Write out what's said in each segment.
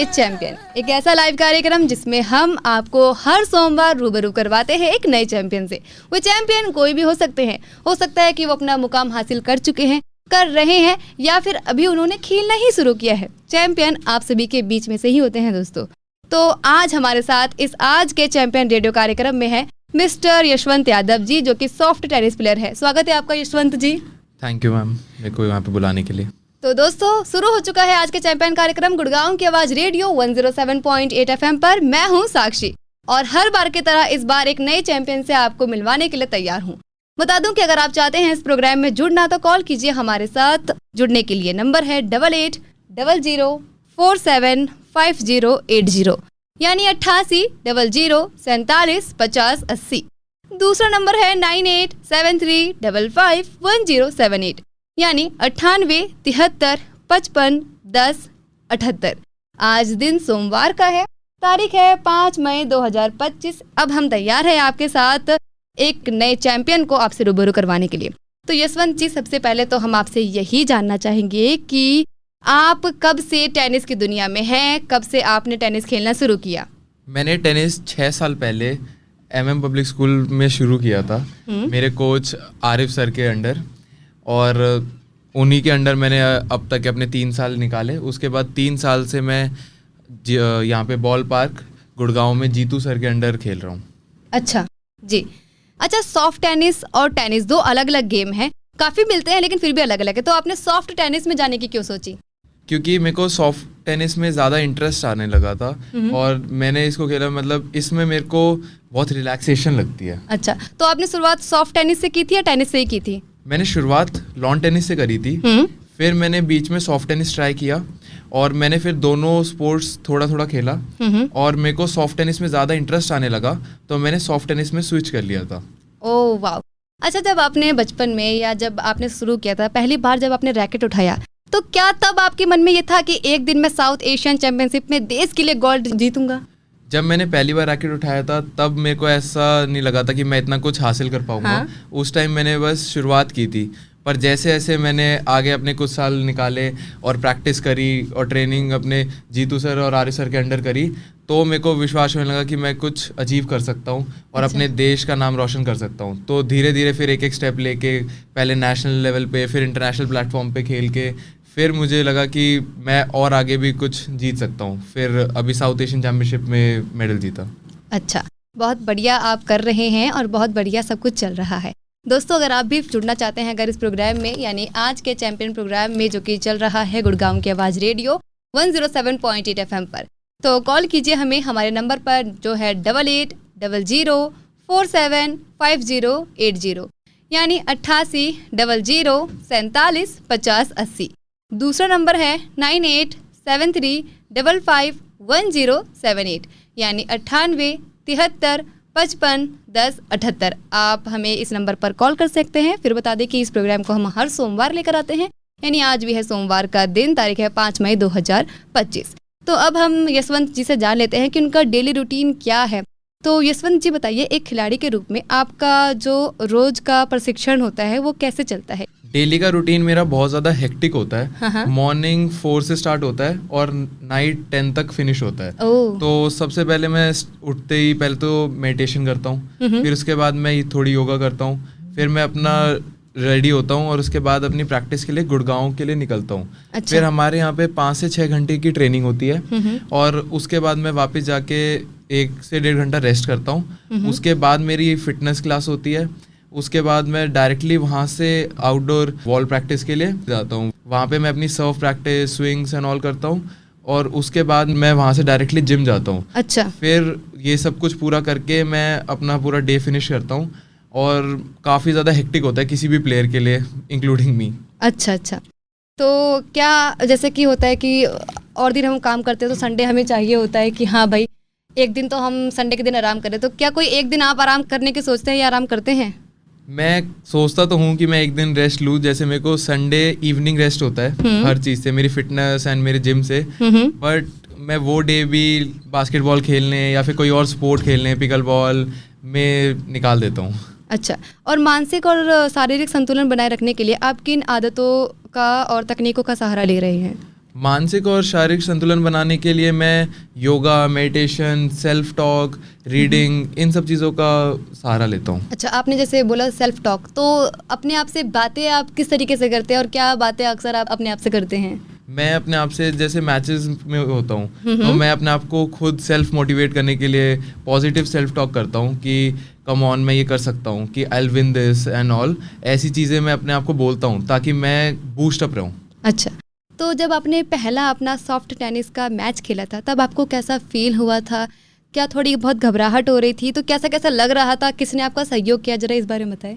के चैंपियन, एक ऐसा लाइव कार्यक्रम जिसमें हम आपको हर सोमवार रूबरू करवाते हैं एक नए चैंपियन से। वो चैंपियन कोई भी हो सकते हैं, हो सकता है कि वो अपना मुकाम हासिल कर चुके हैं, कर रहे हैं, या फिर अभी उन्होंने खेलना ही शुरू किया है। चैंपियन आप सभी के बीच में से ही होते हैं दोस्तों। तो आज हमारे साथ इस आज के चैंपियन रेडियो कार्यक्रम में है मिस्टर यशवंत यादव जी, जो कि सॉफ्ट टेनिस प्लेयर है। स्वागत है आपका यशवंत जी। थैंक यू मैम, मेरे को यहाँ पे बुलाने के लिए। तो दोस्तों शुरू हो चुका है आज के चैंपियन कार्यक्रम गुड़गांव की आवाज रेडियो 107.8 FM पर। मैं हूँ साक्षी और हर बार की तरह इस बार एक नए चैंपियन से आपको मिलवाने के लिए तैयार हूँ। बता दूं कि अगर आप चाहते हैं इस प्रोग्राम में जुड़ना तो कॉल कीजिए हमारे साथ। जुड़ने के लिए नंबर है 8800475080, यानी 8800475080। दूसरा नंबर है 9873551078, यानी 9873551078। आज दिन सोमवार का है, तारीख है 5 मई 2025। अब हम तैयार हैं आपके साथ एक नए चैंपियन को आपसे रूबरू करवाने के लिए। तो यशवंत जी, सबसे पहले तो हम आपसे यही जानना चाहेंगे कि आप कब से टेनिस की दुनिया में हैं, कब से आपने टेनिस खेलना शुरू किया? मैंने टेनिस 6 साल पहले MM पब्लिक स्कूल में शुरू किया था, मेरे कोच आरिफ सर के अंडर, और उन्हीं के अंडर मैंने अब तक अपने 3 साल निकाले। उसके बाद 3 साल से मैं यहाँ पे बॉल पार्क गुड़गांव में जीतू सर के अंडर खेल रहा हूँ। अच्छा जी, अच्छा। सॉफ्ट टेनिस और टेनिस दो अलग अलग गेम हैं, काफ़ी मिलते हैं लेकिन फिर भी अलग अलग है। तो आपने सॉफ्ट टेनिस में जाने की क्यों सोची? क्योंकि मेरे को सॉफ्ट टेनिस में ज़्यादा इंटरेस्ट आने लगा था और मैंने इसको खेला, मतलब इसमें मेरे को बहुत रिलैक्सेशन लगती है। अच्छा, तो आपने शुरुआत सॉफ्ट टेनिस से की थी या टेनिस से ही की थी? मैंने शुरुआत लॉन टेनिस से करी थी, फिर मैंने बीच में सॉफ्ट टेनिस ट्राई किया और मैंने फिर दोनों स्पोर्ट्स थोड़ा थोड़ा खेला और मेरे को सॉफ्ट टेनिस में ज़्यादा इंटरेस्ट आने लगा तो मैंने सॉफ्ट टेनिस में स्विच कर लिया था। ओह वाह। अच्छा, जब आपने बचपन में या जब आपने शुरू किया था पहली बार जब आपने रैकेट उठाया, तो क्या तब आपके मन में ये था कि एक दिन मैं साउथ एशियन चैंपियनशिप में देश के लिए गोल्ड जीतूंगा? जब मैंने पहली बार रैकेट उठाया था तब मेरे को ऐसा नहीं लगा था कि मैं इतना कुछ हासिल कर पाऊंगा। हाँ? उस टाइम मैंने बस शुरुआत की थी, पर जैसे जैसे मैंने आगे अपने कुछ साल निकाले और प्रैक्टिस करी और ट्रेनिंग अपने जीतू सर और आरिफ सर के अंडर करी, तो मेरे को विश्वास होने लगा कि मैं कुछ अचीव कर सकता हूँ और अपने देश का नाम रोशन कर सकता हूँ। तो धीरे धीरे फिर एक एक स्टेप लेके पहले नेशनल लेवल पे, फिर इंटरनेशनल प्लेटफॉर्म पे खेल के फिर मुझे लगा कि मैं और आगे भी कुछ जीत सकता हूँ। फिर अभी साउथ एशियन चैम्पियनशिप में मेडल जीता। अच्छा, बहुत बढ़िया आप कर रहे हैं और बहुत बढ़िया सब कुछ चल रहा है। दोस्तों, अगर आप भी जुड़ना चाहते हैं अगर इस प्रोग्राम में, यानी आज के चैंपियन प्रोग्राम में जो कि चल रहा है गुड़गांव की आवाज़ रेडियो 107.8 FM पर, तो कॉल कीजिए हमें हमारे नंबर पर जो है 8800475080, यानी 8800475080। दूसरा नंबर है 9873551078, यानी 9873551078। आप हमें इस नंबर पर कॉल कर सकते हैं। फिर बता दें कि इस प्रोग्राम को हम हर सोमवार लेकर आते हैं, यानी आज भी है सोमवार का दिन, तारीख है 5 मई 2025। तो अब हम यशवंत जी से जान लेते हैं कि उनका डेली रूटीन क्या है। तो यशवंत जी बताइए, एक खिलाड़ी के रूप में आपका जो रोज का प्रशिक्षण होता है वो कैसे चलता है? डेली का रूटीन मेरा बहुत ज़्यादा हेक्टिक होता है। मॉर्निंग 4 से स्टार्ट होता है और नाइट 10 तक फिनिश होता है। तो सबसे पहले मैं उठते ही पहले तो मेडिटेशन करता हूँ, फिर उसके बाद मैं थोड़ी योगा करता हूँ, फिर मैं अपना रेडी होता हूँ और उसके बाद अपनी प्रैक्टिस के लिए गुड़गांव के लिए निकलता हूँ। अच्छा। फिर हमारे यहाँ पे 5 से 6 घंटे की ट्रेनिंग होती है और उसके बाद मैं वापस जाके 1 से 1.5 घंटा रेस्ट करता हूँ। उसके बाद मेरी फिटनेस क्लास होती है। उसके बाद मैं डायरेक्टली वहाँ से आउटडोर वॉल प्रैक्टिस के लिए जाता हूँ। वहाँ पे मैं अपनी सर्व प्रैक्टिस, स्विंग्स एंड ऑल करता हूँ और उसके बाद मैं वहाँ से डायरेक्टली जिम जाता हूँ। अच्छा। फिर ये सब कुछ पूरा करके मैं अपना पूरा डे फिनिश करता हूँ और काफ़ी ज़्यादा हेक्टिक होता है किसी भी प्लेयर के लिए, इंक्लूडिंग मी। अच्छा अच्छा। तो क्या जैसे कि होता है कि और दिन हम काम करते हैं तो संडे हमें चाहिए होता है कि हाँ भाई एक दिन तो हम संडे के दिन आराम करें, तो क्या कोई एक दिन आप आराम करने की सोचते हैं या आराम करते हैं? मैं सोचता तो हूँ कि मैं एक दिन रेस्ट लूँ, जैसे मेरे को संडे इवनिंग रेस्ट होता है हर चीज़ से, मेरी फिटनेस एंड मेरे जिम से, बट मैं वो डे भी बास्केटबॉल खेलने या फिर कोई और स्पोर्ट खेलने, पिकल बॉल में निकाल देता हूँ। अच्छा, और मानसिक और शारीरिक संतुलन बनाए रखने के लिए आप किन आदतों का और तकनीकों का सहारा ले रहे हैं? मानसिक और शारीरिक संतुलन बनाने के लिए मैं yoga, meditation, self talk, reading, इन सब चीज़ों का सहारा लेता हूँ। अच्छा, आपने जैसे बोला सेल्फ टॉक, तो अपने आप से बातें आप किस तरीके से करते हैं और क्या बातें अक्सर आप अपने आप से करते हैं? मैं अपने आप से जैसे मैचेस में होता हूँ तो मैं अपने आप को खुद सेल्फ मोटिवेट करने के लिए पॉजिटिव सेल्फ टॉक करता हूँ कि कम ऑन, मैं ये कर सकता हूँ, कि I will win this and all. ऐसी चीज़ें मैं अपने आप को बोलता हूँ ताकि मैं बूस्ट अप रहूँ। अच्छा, तो जब आपने पहला अपना सॉफ्ट टेनिस का मैच खेला था तब आपको कैसा फील हुआ था? क्या थोड़ी बहुत घबराहट हो रही थी? तो कैसा कैसा लग रहा था? किसने आपका सहयोग किया, जरा इस बारे में बताएं।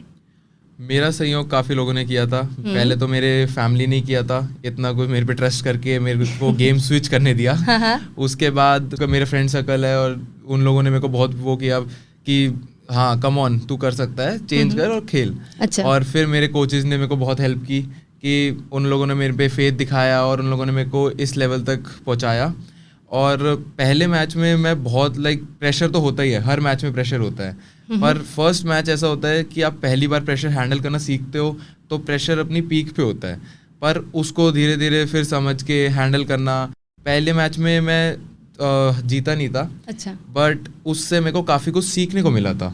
मेरा सहयोग काफ़ी लोगों ने किया था। पहले तो मेरे फैमिली ने किया था, इतना कुछ मेरे पे ट्रस्ट करके मेरे को गेम स्विच करने दिया। उसके बाद मेरे फ्रेंड सर्कल है और उन लोगों ने मेरे को बहुत वो किया कि हाँ कम ऑन, तू कर सकता है, चेंज कर और खेल। अच्छा। और फिर मेरे कोचेज़ ने मेरे को बहुत हेल्प की कि उन लोगों ने मेरे पे फेथ दिखाया और उन लोगों ने मेरे को इस लेवल तक पहुँचाया। और पहले मैच में मैं बहुत प्रेशर तो होता ही है, हर मैच में प्रेशर होता है, पर फर्स्ट मैच ऐसा होता है कि आप पहली बार प्रेशर हैंडल करना सीखते हो तो प्रेशर अपनी पीक पे होता है, पर उसको धीरे धीरे फिर समझ के हैंडल करना। पहले मैच में मैं जीता नहीं था। अच्छा। बट उससे मेरे को काफ़ी कुछ सीखने को मिला था।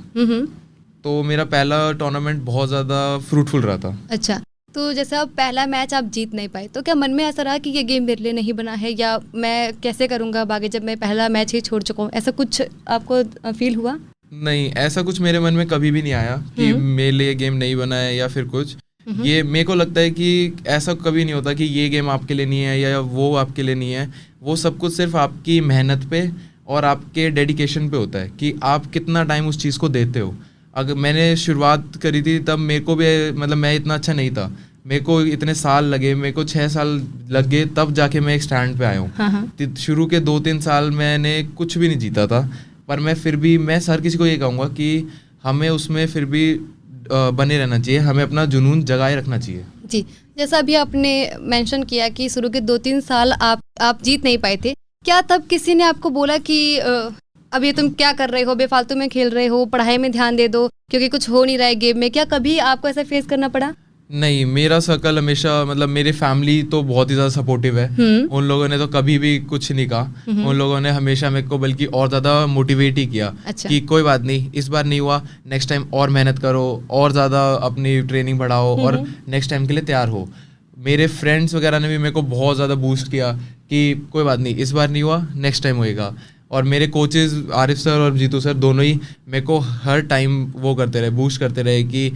तो मेरा पहला टूर्नामेंट बहुत ज़्यादा फ्रूटफुल रहा था। अच्छा, तो जैसे अब पहला मैच आप जीत नहीं पाए तो क्या मन में ऐसा रहा कि ये गेम मेरे लिए नहीं बना है, या मैं कैसे करूँगा अब आगे जब मैं पहला मैच ही छोड़ चुका हूँ? ऐसा कुछ आपको फील हुआ? नहीं, ऐसा कुछ मेरे मन में कभी भी नहीं आया कि मेरे लिए गेम नहीं बना है या फिर कुछ। ये मेरे को लगता है कि ऐसा कभी नहीं होता कि ये गेम आपके लिए नहीं है या वो आपके लिए नहीं है। वो सब कुछ सिर्फ आपकी मेहनत पे और आपके डेडिकेशन पे होता है कि आप कितना टाइम उस चीज़ को देते हो। अगर मैंने शुरुआत करी थी तब मेरे को भी मैं इतना अच्छा नहीं था, मेरे को इतने साल लगे, मेरे को 6 साल लग गए तब जाके मैं एक स्टैंड पे आया हूँ। शुरू के 2-3 साल मैंने कुछ भी नहीं जीता था, पर मैं फिर भी हर किसी को ये कहूँगा कि हमें उसमें फिर भी बने रहना चाहिए, हमें अपना जुनून जगाए रखना चाहिए। जी, जैसा अभी आपने मेंशन किया कि शुरू के 2-3 साल आप जीत नहीं पाए थे, क्या तब किसी ने आपको बोला कि अब ये तुम क्या कर रहे हो, बेफालतू में खेल रहे हो, पढ़ाई में ध्यान दे दो क्योंकि कुछ हो नहीं रहा है गेम में? क्या कभी आपको ऐसा फेस करना पड़ा? नहीं, मेरा सर्कल हमेशा मेरी फैमिली तो बहुत ही ज़्यादा सपोर्टिव है। उन लोगों ने तो कभी भी कुछ नहीं कहा। उन लोगों ने हमेशा मेरे को बल्कि और ज़्यादा मोटिवेट ही किया। अच्छा। कि कोई बात नहीं, इस बार नहीं हुआ, नेक्स्ट टाइम और मेहनत करो और ज़्यादा अपनी ट्रेनिंग बढ़ाओ और नेक्स्ट टाइम के लिए तैयार हो। मेरे फ्रेंड्स वगैरह ने भी मेरे को बहुत ज़्यादा बूस्ट किया कि कोई बात नहीं, इस बार नहीं हुआ, नेक्स्ट टाइम होएगा। और मेरे कोचेज़ आरिफ सर और जीतू सर दोनों ही मेरे को हर टाइम वो करते रहे, बूस्ट करते रहे कि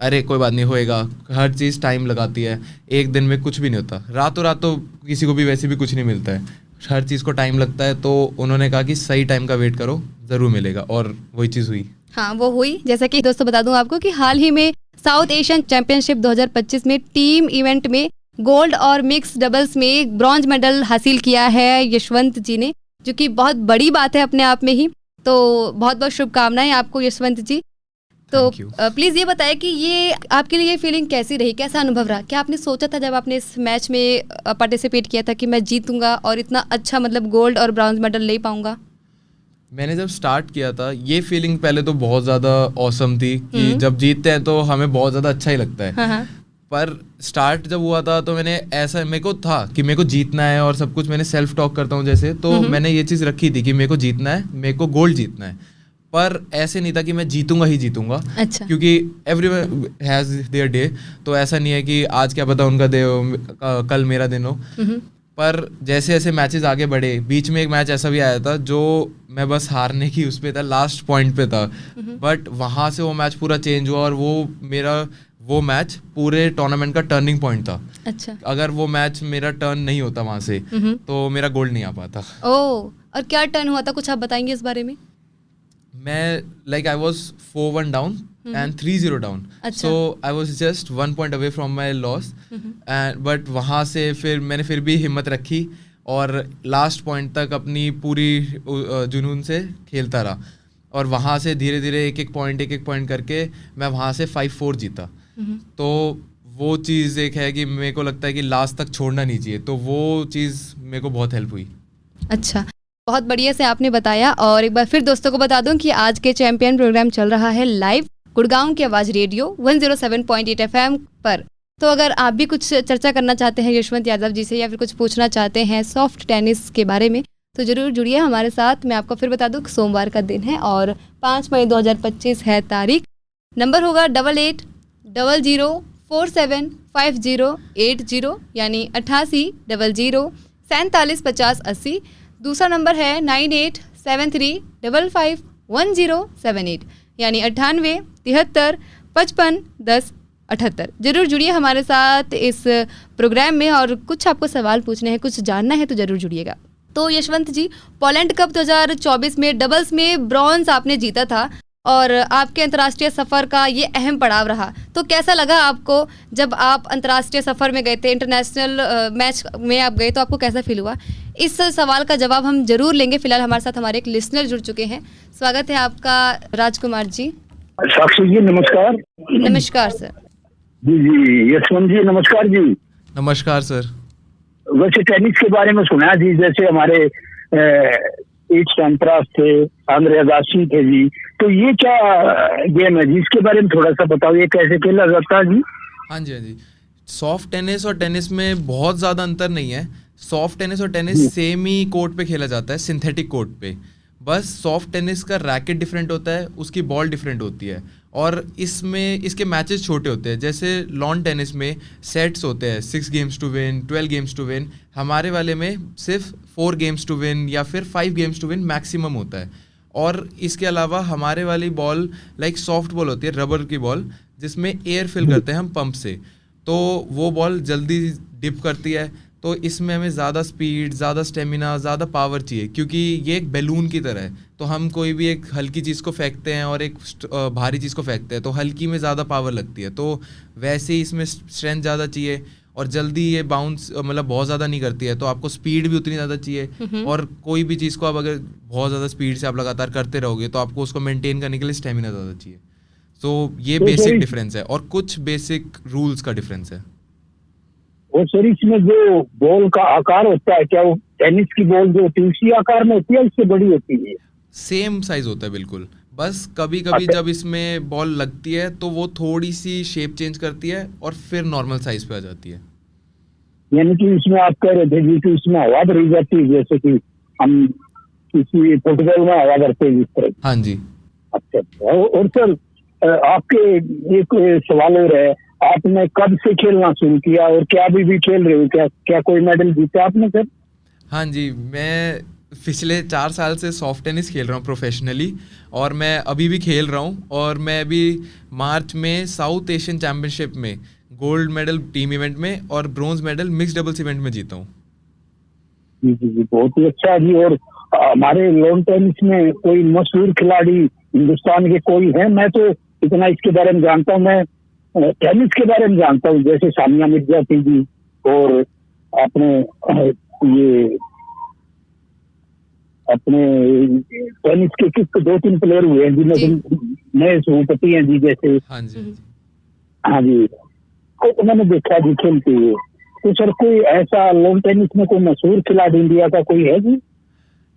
अरे कोई बात नहीं, होएगा। हर चीज़ टाइम लगाती है, एक दिन में कुछ भी नहीं होता, रातों रात तो किसी को भी वैसे भी कुछ नहीं मिलता है, हर चीज़ को टाइम लगता है। तो उन्होंने कहा कि सही टाइम का वेट करो, ज़रूर मिलेगा, और वही चीज़ हुई। हाँ, वो हुई। जैसा कि दोस्तों बता दूं आपको कि हाल ही में साउथ एशियन चैंपियनशिप 2025 में टीम इवेंट में गोल्ड और मिक्स डबल्स में ब्रॉन्ज मेडल हासिल किया है यशवंत जी ने, जो कि बहुत बड़ी बात है अपने आप में ही। तो बहुत बहुत शुभकामनाएं आपको यशवंत जी। तो प्लीज़ ये बताएं कि ये आपके लिए फीलिंग कैसी रही, कैसा अनुभव रहा? क्या आपने सोचा था जब आपने इस मैच में पार्टिसिपेट किया था कि मैं जीतूंगा और इतना अच्छा गोल्ड और ब्रॉन्ज मेडल ले पाऊंगा? मैंने जब स्टार्ट किया था ये फीलिंग पहले तो बहुत ज़्यादा ऑसम थी कि जब जीतते हैं तो हमें बहुत ज़्यादा अच्छा ही लगता है। हाँ। पर स्टार्ट जब हुआ था तो मेरे को था कि मेरे को जीतना है और सब कुछ। मैंने सेल्फ टॉक करता हूँ जैसे, तो मैंने ये चीज़ रखी थी कि मेरे को जीतना है, मेरे को गोल्ड जीतना है। पर ऐसे नहीं था कि मैं जीतूंगा ही जीतूंगा। अच्छा। क्योंकि एवरीवन हैज़ देयर डे, तो ऐसा नहीं है कि आज क्या पता उनका डे हो, कल मेरा दिन हो। पर जैसे जैसे मैचेस आगे बढ़े, बीच में एक मैच ऐसा भी आया था जो मैं बस हारने की उस पे था, लास्ट पॉइंट पे था, बट वहाँ से वो मैच पूरा चेंज हुआ और वो मैच पूरे टूर्नामेंट का टर्निंग पॉइंट था। अच्छा। अगर वो मैच मेरा टर्न नहीं होता वहाँ से तो मेरा गोल्ड नहीं आ पाता। ओह, और क्या टर्न हुआ था, कुछ आप बताएंगे इस बारे में? मैं I was 4-1 down and 3-0 down. अच्छा. So I was just 1 point away from my loss. But वहाँ से मैंने फिर भी हिम्मत रखी और लास्ट पॉइंट तक अपनी पूरी जुनून से खेलता रहा। और वहाँ से धीरे धीरे एक एक पॉइंट करके मैं वहाँ से 5-4 जीता। तो वो चीज़ एक है कि मेरे को लगता है कि लास्ट तक छोड़ना नहीं चाहिए, तो वो चीज़ मेरे को बहुत हेल्प हुई। अच्छा, बहुत बढ़िया से आपने बताया। और एक बार फिर दोस्तों को बता दूं कि आज के चैंपियन प्रोग्राम चल रहा है लाइव गुड़गांव की आवाज़ रेडियो 107.8 FM पर। तो अगर आप भी कुछ चर्चा करना चाहते हैं यशवंत यादव जी से या फिर कुछ पूछना चाहते हैं सॉफ्ट टेनिस के बारे में तो ज़रूर जुड़िए हमारे साथ। मैं आपको फिर बता दूं सोमवार का दिन है और 5 मई 2025 है तारीख। नंबर होगा 8800475080 यानी 8800475080। दूसरा नंबर है 9873551078 यानी 9873551078। जरूर जुड़िए हमारे साथ इस प्रोग्राम में और कुछ आपको सवाल पूछने हैं, कुछ जानना है तो जरूर जुड़िएगा। तो यशवंत जी, पोलैंड कप 2024 में डबल्स में ब्रॉन्ज आपने जीता था और आपके अंतर्राष्ट्रीय सफ़र का ये अहम पड़ाव रहा। तो कैसा लगा आपको जब आप अंतर्राष्ट्रीय सफ़र में गए थे, इंटरनेशनल मैच में आप गए तो आपको कैसा फील हुआ? इस सवाल का जवाब हम जरूर लेंगे। फिलहाल हमारे साथ हमारे एक लिसनर जुड़ चुके हैं। स्वागत है आपका राजकुमार जी। साक्षी जी नमस्कार। नमस्कार सर। जी जी यशवंत जी नमस्कार जी। नमस्कार सर। वैसे टेनिस के बारे में सुना जी, जैसे हमारे एच सैम्प्रास थे, आंद्रे अगासी थे जी, तो ये क्या गेम है जी, इसके बारे में थोड़ा सा बताओ, ये कैसे खेला जाता है जी? हाँ जी, हाँ जी। सॉफ्ट टेनिस और टेनिस में बहुत ज़्यादा अंतर नहीं है। सॉफ्ट टेनिस और टेनिस सेम ही कोर्ट पे खेला जाता है, सिंथेटिक कोर्ट पे। बस सॉफ्ट टेनिस का रैकेट डिफरेंट होता है, उसकी बॉल डिफरेंट होती है और इसमें इसके मैचेस छोटे होते हैं। जैसे लॉन टेनिस में सेट्स होते हैं 6 games to win, 12 games to win. हमारे वाले में सिर्फ 4 गेम्स टू विन या फिर 5 गेम्स टू विन मैक्सिमम होता है। और इसके अलावा हमारे वाली बॉल लाइक सॉफ्ट बॉल होती है, रबर की बॉल, जिसमें एयर फिल करते हैं हम पंप से, तो वो बॉल जल्दी डिप करती है। तो इसमें हमें ज़्यादा स्पीड, ज़्यादा स्टेमिना, ज़्यादा पावर चाहिए, क्योंकि ये एक बैलून की तरह है। तो हम कोई भी एक हल्की चीज़ को फेंकते हैं और एक भारी चीज़ को फेंकते हैं, तो हल्की में ज़्यादा पावर लगती है। तो वैसे ही इसमें स्ट्रेंथ ज़्यादा चाहिए और जल्दी ये बाउंस मतलब बहुत ज़्यादा नहीं करती है, तो आपको स्पीड भी उतनी ज़्यादा चाहिए। और कोई भी चीज़ को आप अगर बहुत ज़्यादा स्पीड से आप लगातार करते रहोगे तो आपको उसको मेंटेन करने के लिए स्टेमिना ज़्यादा चाहिए। तो ये बेसिक डिफरेंस है और कुछ बेसिक रूल्स का डिफरेंस है। और सर इसमें जो बॉल का आकार होता है, क्या वो टेनिस की बॉल जो होती है उसी आकार में होती है, इससे बड़ी होती है? सेम साइज होता है बिल्कुल। बस कभी कभी जब इसमें बॉल लगती है तो वो थोड़ी सी शेप चेंज करती है और फिर नॉर्मल साइज पे आ जाती है। यानी कि इसमें आप कह रहे थे जी कि इसमें हवा भरी जाती है, जैसे कि हम किसी फुटबॉल में हवा भरते हैं जिस तरह? हाँ जी। अच्छा। और सर आपके एक सवाल और है, आपने कब से खेलना शुरू किया और क्या अभी भी खेल रहे हो? क्या कोई मेडल जीता आपने सर? हाँ जी, मैं पिछले 4 साल से सॉफ्ट टेनिस खेल रहा हूँ प्रोफेशनली और मैं अभी भी खेल रहा हूँ। और मैं अभी मार्च में साउथ एशियन चैम्पियनशिप में गोल्ड मेडल टीम इवेंट में और bronze medal mix doubles event में जीता हूँ। जी जी जी, बहुत ही अच्छा जी। और हमारे लॉन टेनिस में कोई मशहूर खिलाड़ी हिंदुस्तान के कोई है? मैं तो इतना इसके बारे में जानता हूँ, मैं टेनिस के बारे में जानता हूँ, जैसे सानिया मिर्जा थी जी, और अपने टेनिस के 2-3 प्लेयर हुए हैं जिनमें नए सूपति हैं जी, जैसे। हाँ जी। हाँ जी, तो मैंने देखा जी खेलते हुए। तो सर कोई ऐसा लॉन टेनिस में कोई मशहूर खिलाड़ी इंडिया का कोई है जी?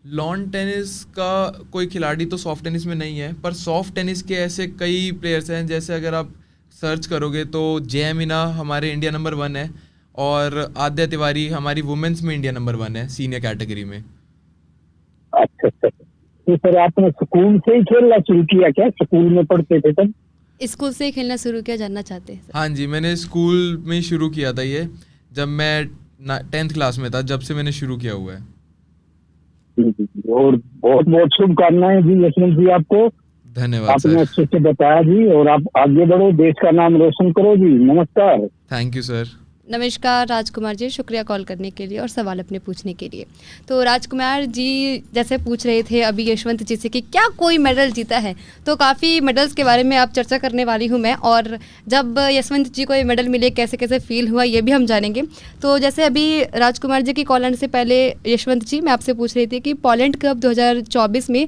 लॉन टेनिस का कोई खिलाड़ी तो सॉफ्ट टेनिस में नहीं है, पर सॉफ्ट टेनिस के ऐसे कई प्लेयर्स हैं। जैसे अगर आप सर्च करोगे तो जय मीना हमारे इंडिया नंबर 1 है और आद्या तिवारी हमारी वुमेन्स में इंडिया नंबर 1 है सीनियर कैटेगरी में। अच्छा अच्छा। तो सर आपने स्कूल से ही खेलना शुरू किया क्या? स्कूल में पढ़ते थे तब? स्कूल से ही खेलना शुरू किया, जानना चाहते हैं? हाँ जी, मैंने स्कूल में शुरू किया था ये, जब मैं 10th क्लास में था, जब से मैंने शुरू किया हुआ है। और बहुत बहुत शुभकामनाएं जी यशवंत जी आपको। धन्यवाद। आपने अच्छे से बताया जी, और आप आगे बढ़ो, देश का नाम रोशन करो जी। नमस्कार। Thank you sir. नमस्कार राजकुमार जी, शुक्रिया कॉल करने के लिए और सवाल अपने पूछने के लिए। तो राजकुमार जी जैसे पूछ रहे थे अभी यशवंत जी से कि क्या कोई मेडल जीता है, तो काफ़ी मेडल्स के बारे में आप चर्चा करने वाली हूँ मैं। और जब यशवंत जी को ये मेडल मिले कैसे कैसे फील हुआ ये भी हम जानेंगे। तो जैसे अभी राजकुमार जी की कॉल आने से पहले यशवंत जी मैं आपसे पूछ रही थी कि पोलैंड कप 2024 में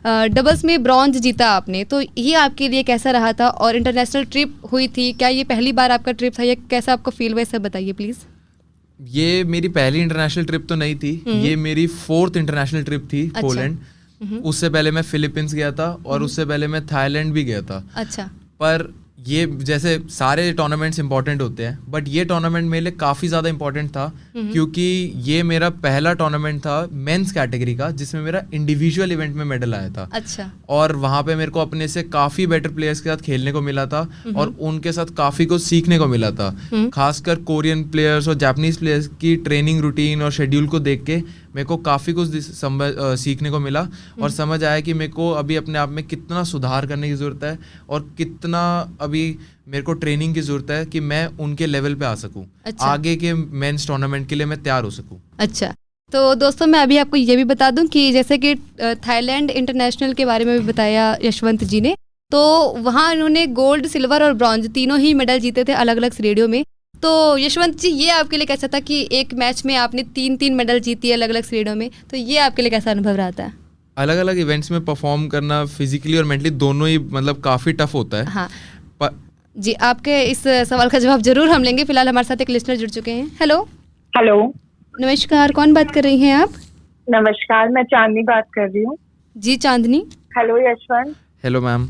डबल्स में ब्रॉन्ज जीता आपने, तो ये आपके लिए कैसा रहा था? और इंटरनेशनल ट्रिप हुई थी, क्या ये पहली बार आपका ट्रिप था या कैसा आपको फील हुआ, सब बताइए प्लीज़। ये मेरी पहली इंटरनेशनल ट्रिप तो नहीं थी, ये मेरी 4th इंटरनेशनल ट्रिप थी। अच्छा। पोलैंड। उससे पहले मैं फिलीपींस गया था और उससे पहले मैं थाईलैंड भी गया था। अच्छा। पर ये जैसे सारे टूर्नामेंट्स इंपॉर्टेंट होते हैं, बट ये टूर्नामेंट मेरे लिए काफ़ी ज़्यादा इंपॉर्टेंट था क्योंकि ये मेरा पहला टूर्नामेंट था मेंस कैटेगरी का जिसमें मेरा इंडिविजुअल इवेंट में मेडल आया था। अच्छा। और वहाँ पे मेरे को अपने से काफ़ी बेटर प्लेयर्स के साथ खेलने को मिला था और उनके साथ काफ़ी कुछ सीखने को मिला था। खासकर कोरियन प्लेयर्स और जापानीज प्लेयर्स की ट्रेनिंग रूटीन और शेड्यूल को देख के मेरे को काफ़ी कुछ सीखने को मिला और समझ आया कि मेरे को अभी अपने आप में कितना सुधार करने की ज़रूरत है और कितना अभी मेरे को ट्रेनिंग की ज़रूरत है कि मैं उनके लेवल पे आ सकूं। अच्छा। आगे के मेंस टूर्नामेंट के लिए मैं तैयार हो सकूं। अच्छा, तो दोस्तों मैं अभी आपको ये भी बता दूं कि जैसे कि थाईलैंड इंटरनेशनल के बारे में भी बताया यशवंत जी ने, तो वहाँ उन्होंने गोल्ड, सिल्वर और ब्रॉन्ज तीनों ही मेडल जीते थे अलग अलग श्रेणियों में। तो यशवंत जी, ये आपके लिए कैसा था कि एक मैच में आपने 3 मेडल जीती है अलग अलग श्रेणियों में, तो ये आपके लिए कैसा अनुभव रहा था? अलग अलग इवेंट्स में परफॉर्म करना फिजिकली और मेंटली दोनों ही मतलब काफ़ी टफ होता है। हाँ जी, आपके इस सवाल का जवाब जरूर हम लेंगे। फिलहाल हमारे साथ एक लिसनर जुड़ चुके हैं। हेलो। हेलो, नमस्कार, कौन बात कर रही हैं आप? नमस्कार, मैं चांदनी बात कर रही हूँ। जी Chandni. Hello Yashwant. Hello ma'am.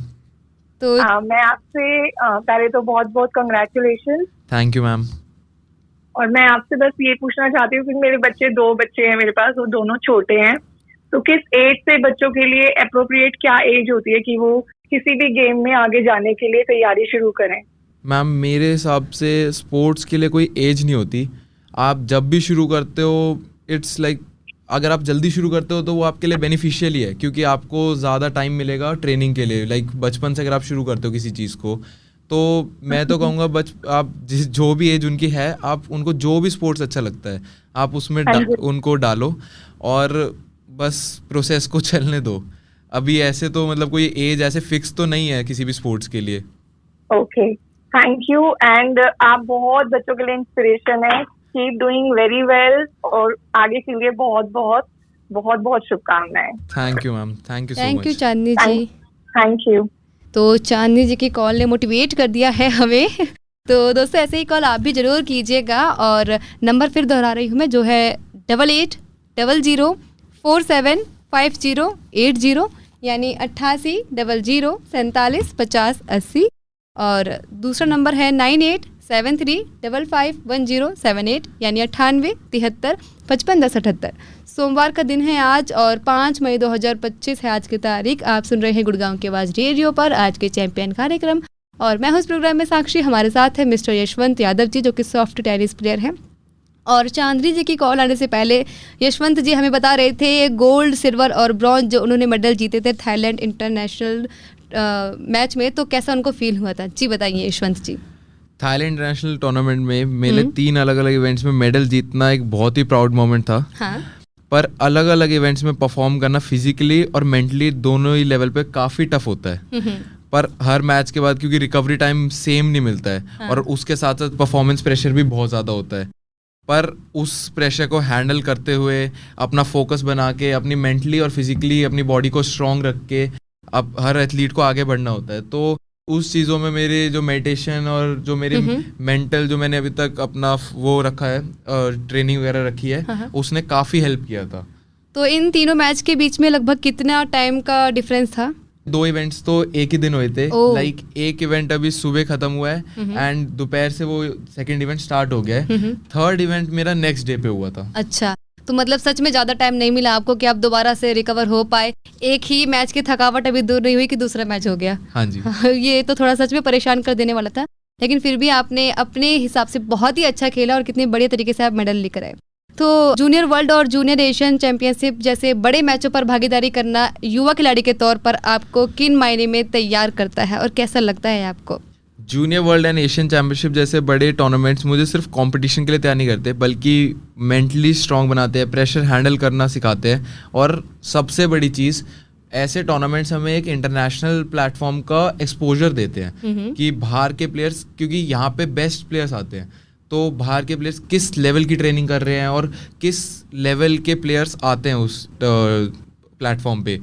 तो मैं आपसे पहले तो बहुत बहुत कंग्रेचुलेशन। Thank you ma'am. और मैं आपसे बस ये पूछना चाहती हूँ कि मेरे 2 बच्चे हैं मेरे पास, वो दोनों छोटे हैं, तो किस एज से बच्चों के लिए अप्रोप्रिएट क्या एज होती है कि वो किसी भी गेम में आगे जाने के लिए तैयारी शुरू करें? मैम मेरे हिसाब से स्पोर्ट्स के लिए कोई एज नहीं होती। आप जब भी शुरू करते हो इट्स लाइक अगर आप जल्दी शुरू करते हो तो वो आपके लिए बेनिफिशियल ही है क्योंकि आपको ज़्यादा टाइम मिलेगा ट्रेनिंग के लिए। लाइक बचपन से अगर आप शुरू करते हो किसी चीज़ को तो मैं तो कहूँगा आप जो भी एज उनकी है आप उनको जो भी स्पोर्ट्स अच्छा लगता है आप उसमें उनको डालो और बस प्रोसेस को चलने दो। अभी ऐसे तो मतलब कोई एज ऐसे फिक्स तो नहीं है किसी भी स्पोर्ट्स के लिए। Okay, thank you. एंड आप बहुत बच्चों के लिए इंस्पिरेशन है। कीप डूइंग वेरी वेल और आगे के लिए बहुत बहुत शुभकामनाएं। Thank you ma'am, thank you so much. Thank you Chandni ji. Thank you. तो चांदनी जी की कॉल ने मोटिवेट कर दिया है हमें। तो दोस्तों ऐसे ही कॉल आप भी ज़रूर कीजिएगा और नंबर फिर दोहरा रही हूँ मैं, जो है 8800475080 यानी 8800475080 और दूसरा नंबर है 9873551078 यानी 9873551078। सोमवार का दिन है आज और 5 मई 2025 है आज की तारीख। आप सुन रहे हैं गुड़गांव की आवाज़ रेडियो पर आज के चैंपियन कार्यक्रम और मैं हूं इस प्रोग्राम में साक्षी। हमारे साथ है मिस्टर यशवंत यादव जी जो कि सॉफ्ट टेनिस प्लेयर हैं। और चांदनी जी की कॉल आने से पहले यशवंत जी हमें बता रहे थे गोल्ड, सिल्वर और ब्रॉन्ज जो उन्होंने मेडल जीते थे थाईलैंड इंटरनेशनल मैच में, तो कैसा उनको फील हुआ था? जी बताइए यशवंत जी। थाईलैंड इंटरनेशनल टूर्नामेंट में मेरे 3 अलग अलग इवेंट्स में मेडल जीतना एक बहुत ही प्राउड मोमेंट था। हाँ। पर अलग अलग इवेंट्स में परफॉर्म करना फिजिकली और मेंटली दोनों ही लेवल पे काफ़ी टफ होता है। पर हर मैच के बाद क्योंकि रिकवरी टाइम सेम नहीं मिलता है और उसके साथ साथ परफॉर्मेंस प्रेशर भी बहुत ज़्यादा होता है। पर उस प्रेशर को हैंडल करते हुए अपना फोकस बना के अपनी मेंटली और फिजिकली अपनी बॉडी को स्ट्रॉन्ग रख के अब हर एथलीट को आगे बढ़ना होता है। तो उस चीज़ों में मेरे जो मेडिटेशन और जो मेरी मेंटल जो मैंने अभी तक अपना वो रखा है ट्रेनिंग वगैरह रखी है उसने काफ़ी हेल्प किया था। तो इन तीनों मैच के बीच में लगभग कितना टाइम का डिफरेंस था? 2 इवेंट्स तो एक ही दिन हुए थे। लाइक एक इवेंट अभी सुबह खत्म हुआ है एंड दोपहर से वो सेकंड इवेंट स्टार्ट हो गया है। थर्ड इवेंट मेरा नेक्स्ट डे पे हुआ था। अच्छा, तो मतलब सच में ज़्यादा टाइम नहीं मिला आपको कि आप दोबारा से रिकवर हो पाए। एक ही मैच की थकावट अभी दूर नहीं हुई कि दूसरा मैच हो गया। हाँ जी। ये तो थोड़ा सच में परेशान कर देने वाला था, लेकिन फिर भी आपने अपने हिसाब से बहुत ही अच्छा खेला और कितने बढ़िया तरीके से आप मेडल लेकर आए। तो जूनियर वर्ल्ड और जूनियर एशियन चैंपियनशिप जैसे बड़े मैचों पर भागीदारी करना युवा खिलाड़ी के तौर पर आपको किन मायने में तैयार करता है और कैसा लगता है आपको? Junior world and Asian championship जैसे बड़े टूर्नामेंट्स मुझे सिर्फ कंपटीशन के लिए तैयार नहीं करते बल्कि मेंटली स्ट्रांग बनाते हैं, प्रेशर हैंडल करना सिखाते हैं और सबसे बड़ी चीज़ ऐसे टूर्नामेंट्स हमें एक इंटरनेशनल प्लेटफॉर्म का एक्सपोजर देते हैं कि बाहर के प्लेयर्स, क्योंकि यहाँ पे बेस्ट प्लेयर्स आते हैं, तो बाहर के प्लेयर्स किस लेवल की ट्रेनिंग कर रहे हैं और किस लेवल के प्लेयर्स आते हैं उस प्लेटफॉर्म पे।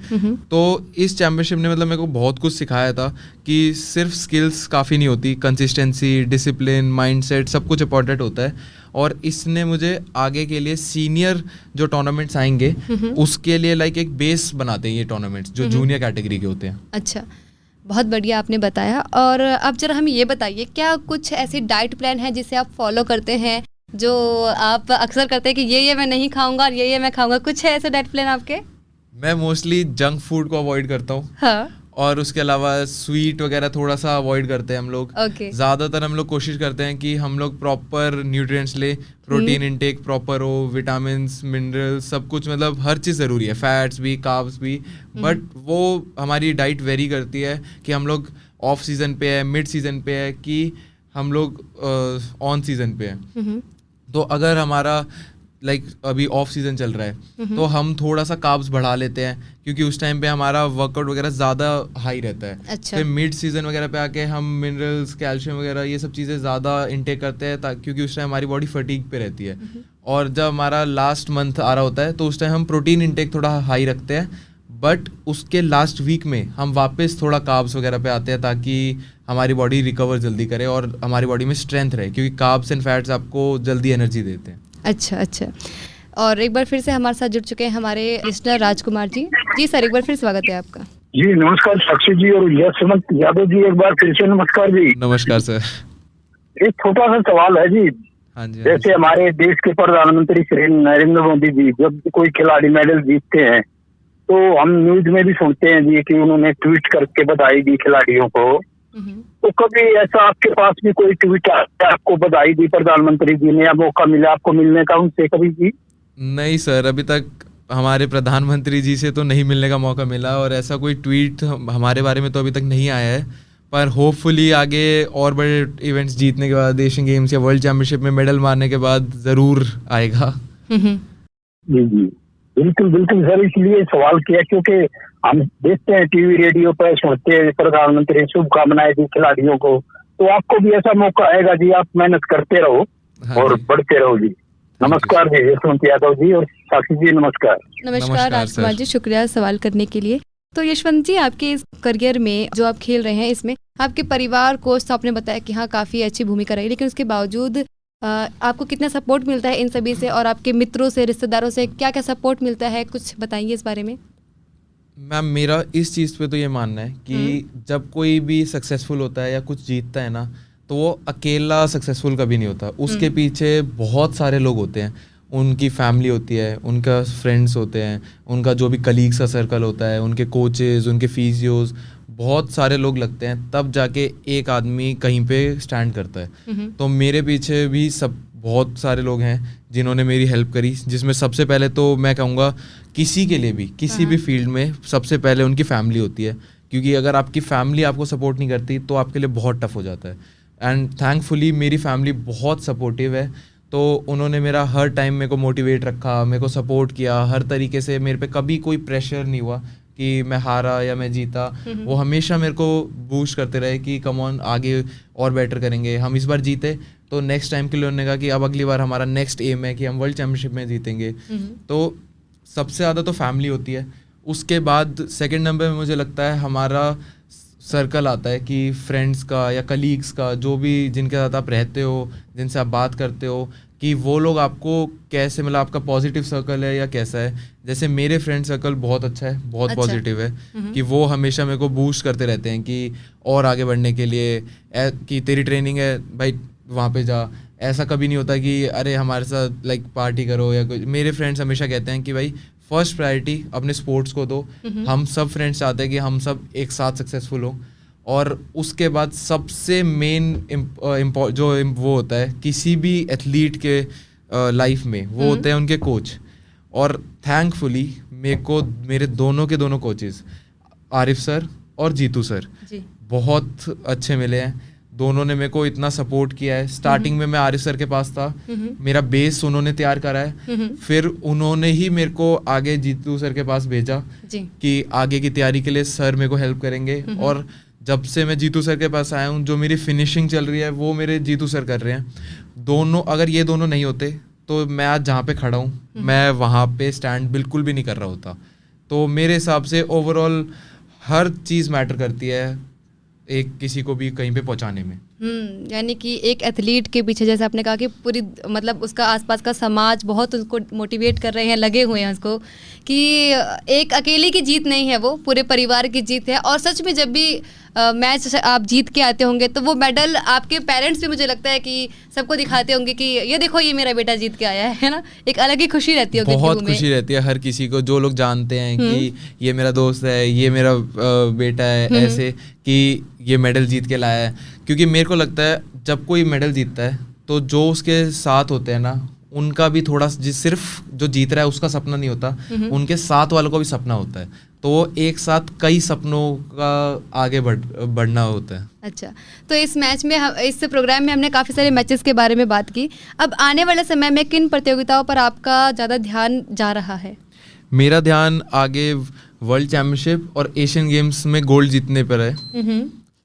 तो इस चैम्पियनशिप ने मतलब मेरे को बहुत कुछ सिखाया था कि सिर्फ स्किल्स काफ़ी नहीं होती, कंसिस्टेंसी, डिसिप्लिन, माइंडसेट सब कुछ इंपॉर्टेंट होता है। और इसने मुझे आगे के लिए सीनियर जो टूर्नामेंट्स आएंगे उसके लिए लाइक एक बेस बनाते हैं ये टूर्नामेंट्स जो जूनियर कैटेगरी के होते हैं। अच्छा, बहुत बढ़िया आपने बताया। और अब जरा हमें ये बताइए, क्या कुछ ऐसी डाइट प्लान है जिसे आप फॉलो करते हैं, जो आप अक्सर करते हैं कि ये मैं नहीं खाऊंगा और ये मैं खाऊंगा? कुछ है ऐसे डाइट प्लान आपके? मैं मोस्टली जंक फूड को अवॉइड करता हूँ। हाँ। और उसके अलावा स्वीट वगैरह थोड़ा सा अवॉइड करते हैं हम लोग। ज़्यादातर हम लोग कोशिश करते हैं कि हम लोग प्रॉपर न्यूट्रिएंट्स ले, प्रोटीन इनटेक प्रॉपर हो, विटामिन्स, मिनरल्स, सब कुछ, मतलब हर चीज़ ज़रूरी है, फैट्स भी, कार्ब्स भी। बट वो हमारी डाइट वेरी करती है कि हम लोग ऑफ सीज़न पे है, मिड सीज़न पे है, कि हम लोग ऑन सीज़न पे है। तो अगर हमारा अभी ऑफ सीजन चल रहा है तो हम थोड़ा सा कार्ब्स बढ़ा लेते हैं, क्योंकि उस टाइम पे हमारा वर्कआउट वगैरह ज़्यादा हाई रहता है। अच्छा। फिर मिड सीजन वगैरह पे आके हम मिनरल्स, कैल्शियम वगैरह ये सब चीज़ें ज़्यादा इंटेक करते हैं, क्योंकि उस टाइम हमारी बॉडी फटीग पे रहती है। और जब हमारा लास्ट मंथ आ रहा होता है तो उस टाइम हम प्रोटीन इंटेक थोड़ा हाई रखते हैं, बट उसके लास्ट वीक में हम वापस थोड़ा कार्ब्स वगैरह पे आते हैं, ताकि हमारी बॉडी रिकवर जल्दी करे और हमारी बॉडी में स्ट्रेंथ रहे, क्योंकि कार्ब्स एंड फैट्स आपको जल्दी एनर्जी देते हैं। अच्छा अच्छा। और एक बार फिर से हमारे साथ जुड़ चुके हैं हमारे लिस्नर राजकुमार जी। जी सर, एक बार फिर स्वागत है आपका। जी नमस्कार साक्षी जी और यशवंत यादव जी, एक बार फिर से नमस्कार जी। नमस्कार सर। एक छोटा सा सवाल है जी। हाँ जी। जैसे हमारे देश के प्रधानमंत्री श्री नरेंद्र मोदी जी जब कोई खिलाड़ी मेडल जीतते हैं तो हम न्यूज में भी सुनते हैं जी कि उन्होंने ट्वीट करके बधाई दी खिलाड़ियों को। तो कभी ऐसा आपके पास भी कोई ट्वीट आया, आपको बधाई दी प्रधानमंत्री जी ने, या मौका मिला आपको मिलने का उनसे कभी जी? नहीं सर, अभी तक हमारे प्रधानमंत्री जी से तो नहीं मिलने का मौका मिला, और ऐसा कोई ट्वीट हमारे बारे में तो अभी तक नहीं आया है। पर होपफुली आगे और बड़े इवेंट्स जीतने के बाद, एशियन गेम्स या वर्ल्ड चैंपियनशिप में मेडल मारने के बाद ज़रूर आएगा। जी जी बिल्कुल बिल्कुल सर, इसलिए सवाल किया क्योंकि हम देखते हैं टीवी रेडियो पर, सुनते हैं प्रधानमंत्री शुभकामनाएं दी खिलाड़ियों को। तो आपको भी ऐसा मौका आएगा जी, आप मेहनत करते रहो और बढ़ते रहो जी। नमस्कार जी यशवंत यादव जी और साक्षी जी, नमस्कार। नमस्कार राजकुमार जी, शुक्रिया सवाल करने के लिए। तो यशवंत जी, आपके इस करियर में जो आप खेल रहे हैं, इसमें आपके परिवार, कोच तो आपने बताया कि हाँ काफ़ी अच्छी भूमिका रही, लेकिन उसके बावजूद आपको कितना सपोर्ट मिलता है इन सभी से, और आपके मित्रों से, रिश्तेदारों से क्या क्या सपोर्ट मिलता है? कुछ बताइए इस बारे में। मैम, मेरा इस चीज़ पे तो ये मानना है कि जब कोई भी सक्सेसफुल होता है या कुछ जीतता है ना, तो वो अकेला सक्सेसफुल कभी नहीं होता। उसके पीछे बहुत सारे लोग होते हैं, उनकी फैमिली होती है, उनका फ्रेंड्स होते हैं, उनका जो भी कलीग्स का सर्कल होता है, उनके कोचेस, उनके फिजियोज, बहुत सारे लोग लगते हैं, तब जाके एक आदमी कहीं पे स्टैंड करता है। तो मेरे पीछे भी बहुत सारे लोग हैं जिन्होंने मेरी हेल्प करी, जिसमें सबसे पहले तो मैं कहूँगा किसी के लिए भी, किसी भी फील्ड में सबसे पहले उनकी फैमिली होती है, क्योंकि अगर आपकी फैमिली आपको सपोर्ट नहीं करती तो आपके लिए बहुत टफ हो जाता है। एंड थैंकफुली मेरी फैमिली बहुत सपोर्टिव है, तो उन्होंने मेरा हर टाइम मेरे को मोटिवेट रखा, मेरे को सपोर्ट किया हर तरीके से। मेरे पे कभी कोई प्रेशर नहीं हुआ कि मैं हारा या मैं जीता। वो हमेशा मेरे को बूस्ट करते रहे कि कम ऑन, आगे और बेटर करेंगे। हम इस बार जीते तो नेक्स्ट टाइम के लिए उन्होंने कहा कि अब अगली बार हमारा नेक्स्ट एम है कि हम वर्ल्ड चैम्पियनशिप में जीतेंगे। तो सबसे ज़्यादा तो फैमिली होती है। उसके बाद सेकंड नंबर में मुझे लगता है हमारा सर्कल आता है कि फ्रेंड्स का या कलीग्स का, जो भी जिनके साथ आप रहते हो, जिनसे आप बात करते हो, कि वो लोग आपको कैसे, मतलब आपका पॉजिटिव सर्कल है या कैसा है। जैसे मेरे फ्रेंड सर्कल बहुत अच्छा है, बहुत पॉजिटिव है, कि वो हमेशा मेरे को बूस्ट करते रहते हैं कि और आगे बढ़ने के लिए, कि तेरी ट्रेनिंग है भाई वहाँ पे जा। ऐसा कभी नहीं होता कि अरे हमारे साथ पार्टी करो या कुछ। मेरे फ्रेंड्स हमेशा कहते हैं कि भाई फर्स्ट प्रायोरिटी अपने स्पोर्ट्स को दो। हम सब फ्रेंड्स चाहते हैं कि हम सब एक साथ सक्सेसफुल हो, और उसके बाद सबसे मेन जो वो होता है किसी भी एथलीट के लाइफ में, वो होते हैं उनके कोच। और थैंकफुली मेरे को मेरे दोनों के दोनों कोचेस, आरिफ सर और जीतू सर, बहुत अच्छे मिले हैं। दोनों ने मेरे को इतना सपोर्ट किया है। स्टार्टिंग में मैं आरिफ सर के पास था, मेरा बेस उन्होंने तैयार करा है, फिर उन्होंने ही मेरे को आगे जीतू सर के पास भेजा कि आगे की तैयारी के लिए सर मेरे को हेल्प करेंगे। और जब से मैं जीतू सर के पास आया हूँ, जो मेरी फिनिशिंग चल रही है वो मेरे जीतू सर कर रहे हैं। दोनों, अगर ये दोनों नहीं होते तो मैं आज जहाँ पे खड़ा हूँ, मैं वहाँ पे स्टैंड बिल्कुल भी नहीं कर रहा होता। तो मेरे हिसाब से ओवरऑल हर चीज़ मैटर करती है। एक किसी को भी कहीं पे पहुंचाने में। यानी कि एक एथलीट के पीछे जैसे आपने कहा कि पूरी मतलब उसका आसपास का समाज बहुत उसको मोटिवेट कर रहे हैं, लगे हुए हैं उसको, कि एक अकेले की जीत नहीं है, वो पूरे परिवार की जीत है। और सच में जब भी मैच आप जीत के आते होंगे तो वो मेडल आपके पेरेंट्स भी मुझे लगता है कि सबको दिखाते होंगे कि ये देखो ये मेरा बेटा जीत के आया है ना, एक अलग ही खुशी रहती होगी। बहुत खुशी रहती है हर किसी को, जो लोग जानते हैं कि ये मेरा दोस्त है, ये मेरा बेटा है, ऐसे कि ये मेडल जीत के लाया है। क्योंकि मेरे को लगता है जब कोई मेडल जीतता है तो जो उसके साथ होते हैं ना, उनका भी थोड़ा, सिर्फ जो जीत रहा है उसका सपना नहीं होता, उनके साथ वालों का भी सपना होता है। तो एक साथ कई सपनों का आगे बढ़ना होता है। अच्छा, तो इस मैच में इस प्रोग्राम में हमने काफ़ी सारे मैचेस के बारे में बात की। अब आने वाले समय में किन प्रतियोगिताओं पर आपका ज़्यादा ध्यान जा रहा है? मेरा ध्यान आगे वर्ल्ड चैम्पियनशिप और एशियन गेम्स में गोल्ड जीतने पर है।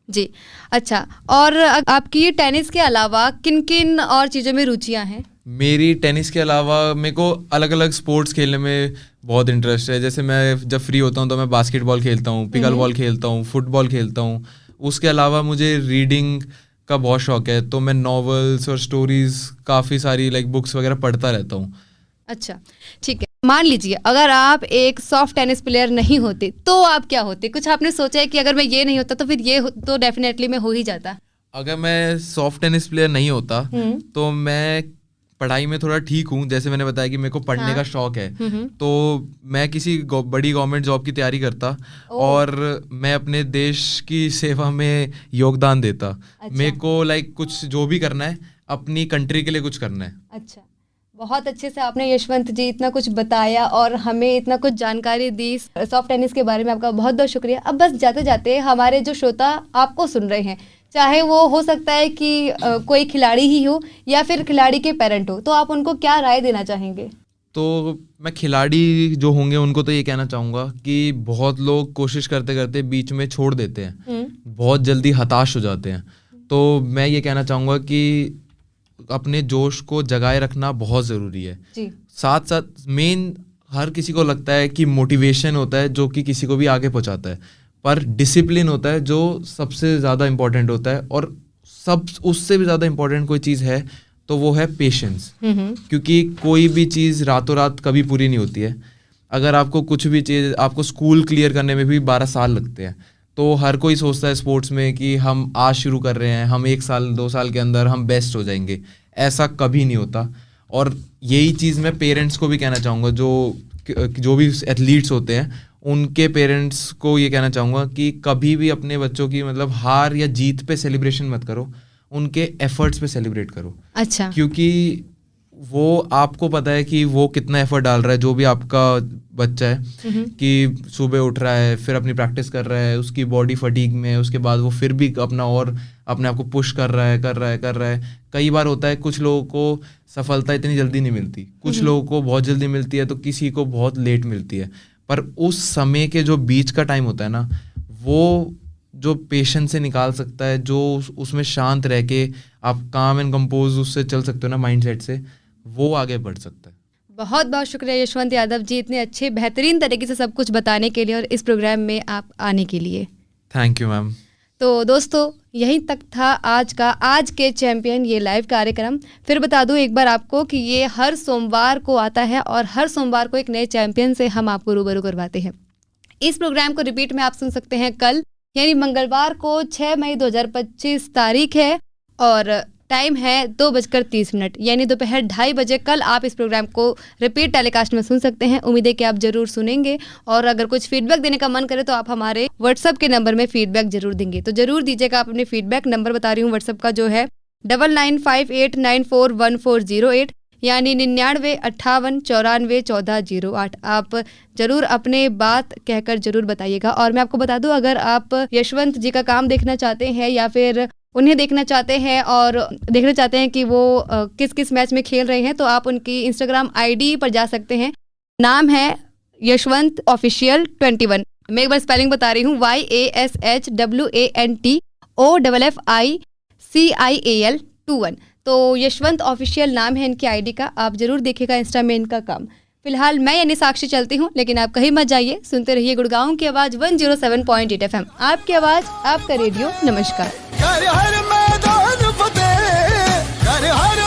जी, अच्छा। और आपकी टेनिस के अलावा किन किन और चीज़ों में रुचियां हैं? मेरी टेनिस के अलावा मेरे को अलग अलग स्पोर्ट्स खेलने में बहुत इंटरेस्ट है। जैसे मैं जब फ्री होता हूँ तो मैं बास्केटबॉल खेलता हूँ, पिकल बॉल खेलता हूँ, फुटबॉल खेलता हूँ। उसके अलावा मुझे रीडिंग का बहुत शौक है, तो मैं नॉवेल्स और स्टोरीज काफ़ी सारी बुक्स वगैरह पढ़ता रहता हूँ। अच्छा, ठीक है। मान लीजिए अगर आप एक सॉफ्ट टेनिस प्लेयर नहीं होते तो आप क्या होते? कुछ आपने सोचा है कि अगर मैं ये नहीं होता तो फिर ये तो डेफिनेटली मैं हो ही जाता? अगर मैं सॉफ्ट टेनिस प्लेयर नहीं होता तो मैं पढ़ाई में थोड़ा ठीक हूँ। जैसे मैंने बताया कि मेरे को पढ़ने का शौक है, तो मैं किसी बड़ी गवर्नमेंट जॉब की तैयारी करता और मैं अपने देश की सेवा में योगदान देता। अच्छा। मेरे को कुछ जो भी करना है अपनी कंट्री के लिए कुछ करना है। अच्छा, बहुत अच्छे से आपने यशवंत जी इतना कुछ बताया और हमें इतना कुछ जानकारी दी सॉफ्ट टेनिस के बारे में। आपका बहुत बहुत शुक्रिया। अब बस जाते जाते हमारे जो श्रोता आपको सुन रहे हैं, चाहे वो हो सकता है कि कोई खिलाड़ी ही हो या फिर खिलाड़ी के पेरेंट हो, तो आप उनको क्या राय देना चाहेंगे? तो मैं खिलाड़ी जो होंगे उनको तो ये कहना चाहूँगा कि बहुत लोग कोशिश करते करते बीच में छोड़ देते हैं, बहुत जल्दी हताश हो जाते हैं। तो मैं ये कहना चाहूँगा कि अपने जोश को जगाए रखना बहुत ज़रूरी है। जी। साथ साथ मेन हर किसी को लगता है कि मोटिवेशन होता है जो कि किसी को भी आगे पहुँचाता है, पर डिसिप्लिन होता है जो सबसे ज़्यादा इम्पोर्टेंट होता है। और उससे भी ज़्यादा इम्पोर्टेंट कोई चीज़ है तो वो है पेशेंस। क्योंकि कोई भी चीज़ रातों रात कभी पूरी नहीं होती है। अगर आपको कुछ भी चीज़, आपको स्कूल क्लियर करने में भी 12 साल लगते हैं, तो हर कोई सोचता है स्पोर्ट्स में कि हम आज शुरू कर रहे हैं, हम 1 साल 2 साल के अंदर हम बेस्ट हो जाएंगे। ऐसा कभी नहीं होता। और यही चीज़ मैं पेरेंट्स को भी कहना चाहूँगा, जो भी एथलीट्स होते हैं उनके पेरेंट्स को ये कहना चाहूँगा कि कभी भी अपने बच्चों की हार या जीत पे सेलिब्रेशन मत करो, उनके एफर्ट्स पे सेलिब्रेट करो। अच्छा। क्योंकि वो आपको पता है कि वो कितना एफर्ट डाल रहा है, जो भी आपका बच्चा है, कि सुबह उठ रहा है, फिर अपनी प्रैक्टिस कर रहा है, उसकी बॉडी फटीग में, उसके बाद वो फिर भी अपने आप को पुश कर रहा है। कई बार होता है कुछ लोगों को सफलता इतनी जल्दी नहीं मिलती, कुछ लोगों को बहुत जल्दी मिलती है, तो किसी को बहुत लेट मिलती है। पर उस समय के जो बीच का टाइम होता है ना, वो जो पेशेंस से निकाल सकता है, जो उसमें शांत रह के आप काम एंड कंपोज उससे चल सकते हो ना माइंडसेट से, वो आगे बढ़ सकता है। बहुत बहुत शुक्रिया यशवंत यादव जी, इतने अच्छे बेहतरीन तरीके से सब कुछ बताने के लिए और इस प्रोग्राम में आप आने के लिए। Thank you ma'am. तो दोस्तों यहीं तक था आज के चैंपियन ये लाइव कार्यक्रम। फिर बता दूं एक बार आपको कि ये हर सोमवार को आता है और हर सोमवार को एक नए चैंपियन से हम आपको रूबरू करवाते हैं। इस प्रोग्राम को रिपीट में आप सुन सकते हैं कल, यानी मंगलवार को 6 मई 2025 तारीख है और टाइम है 2:30, यानी दोपहर 2:30 बजे। कल आप इस प्रोग्राम को रिपीट टेलीकास्ट में सुन सकते हैं। उम्मीद है कि आप जरूर सुनेंगे और अगर कुछ फीडबैक देने का मन करे तो आप हमारे व्हाट्सएप के नंबर में फीडबैक जरूर देंगे, तो जरूर दीजिएगा आप अपने फीडबैक। नंबर बता रही हूँ व्हाट्सएप का, जो है 9958941408, यानी 9958941408। आप जरूर अपने बात कहकर जरूर बताइएगा। और मैं आपको बता दूं, अगर आप यशवंत जी का काम देखना चाहते हैं या फिर उन्हें देखना चाहते हैं और देखना चाहते हैं कि वो किस किस मैच में खेल रहे हैं, तो आप उनकी इंस्टाग्राम आईडी पर जा सकते हैं। नाम है यशवंत ऑफिशियल 21। मैं एक बार स्पेलिंग बता रही हूँ, YASHWANTOFFICIAL 21। तो यशवंत ऑफिशियल नाम है इनकी आईडी का, आप जरूर देखिएगा इंस्टा में इनका काम। फिलहाल मैं यानी साक्षी चलती हूँ, लेकिन आप कहीं मत जाइए, सुनते रहिए गुड़गांव की आवाज 107.8 FM, आपकी आवाज, आपका रेडियो। नमस्कार। हर मैदान फतेह, हर